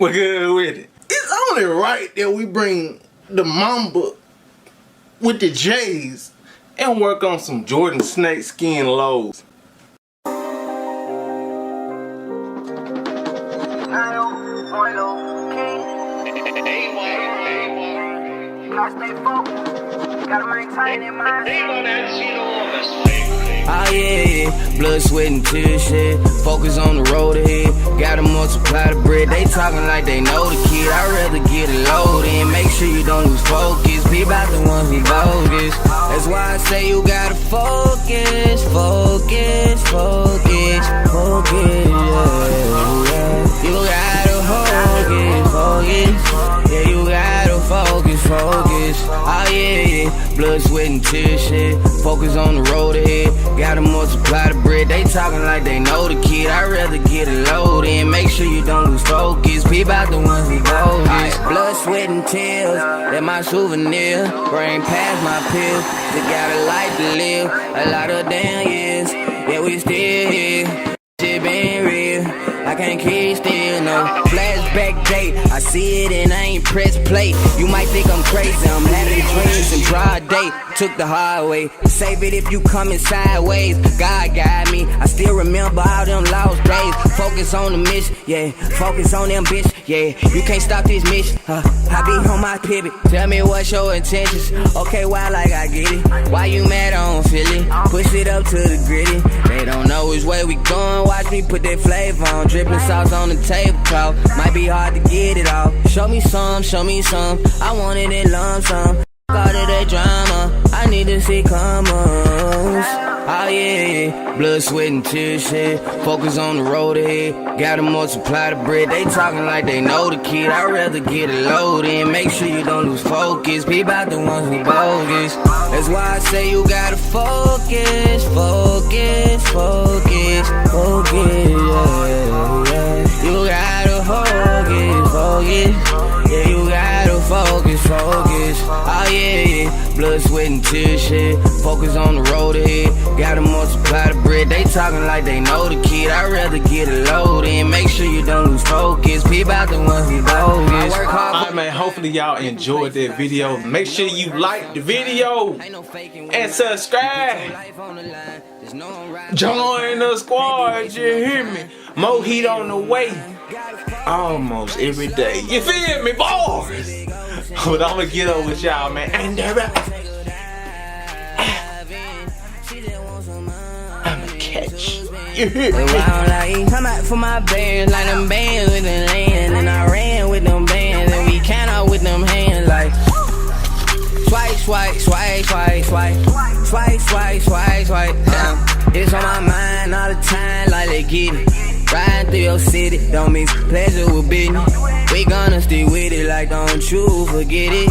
We're good with it. It's only right that we bring the Mamba with the J's And work on some Jordan snake skin lows. Oh yeah, blood, sweat, and tears, shit. Focus on the road ahead. Gotta multiply the bread. They talking like they know the kid. I'd rather get it loaded. Make sure you don't lose focus. Be about the ones who bogus. That's why I say you gotta focus, focus, focus, focus. Yeah. You gotta focus, focus. Yeah, you gotta focus, focus. Oh yeah, blood, sweat, and tears, shit. Focus on the road ahead. Gotta multiply the bread. They talking like they know the kid. I'd rather get it loaded. Make sure you don't lose focus. Be about the ones who bogus. Blood, sweat, and tears. They're my souvenir. Brain past my pills. They got a life to live. A lot of damn years. Yeah, we still here. Shit been real. I can't keep still, no. Flashback date, I see it and I ain't press play. You might think I'm crazy, I'm having dreams in broad day. Took the hard way, save it if you coming sideways. God guide me, I still remember all them lost days. Focus on the mission, yeah. Focus on them bitch, yeah. You can't stop this mission, I be on my pivot. Tell me what's your intentions. Okay, why like I get it? Why you mad I don't feel it? Push it up to the gritty. They don't know which way we going. Watch me put that flavor on. Dripping sauce on the tabletop. Might be hard to get it off. Show me some, show me some. I want it in lump sum. All of that drama, I need to see commas. Oh yeah, blood, sweat, and tears, shit. Focus on the road ahead. Gotta multiply the bread. They talking like they know the kid. I'd rather get it loaded. Make sure you don't lose focus. Be about the ones who bogus. That's why I say you gotta focus, focus, focus, focus. Yeah. You gotta focus, focus. Yeah, you gotta focus, focus. Oh yeah, blood, sweat, and tears, shit. Focus on the road ahead. Gotta multiply the bread. They talking like they know the kid. I'd rather get it loaded. Make sure you don't lose focus. Be about the ones who bogus. I work hard. Alright man, hopefully y'all enjoyed that video. Make sure you like the video and subscribe. Join the squad, you hear me? More heat on the way. Almost every day. You feel me, boys? But I'ma get over with y'all, man. And I'ma catch you. Hear me? Come out for my bands, like them bands with the land. And I ran with them bands, and we count out with them hands like swipe, swipe, swipe, swipe, swipe, swipe, swipe, swipe, swipe. It's on my mind all the time, like they get it. Riding through your city, don't mix pleasure with business. We gonna stay with it, like don't you forget it.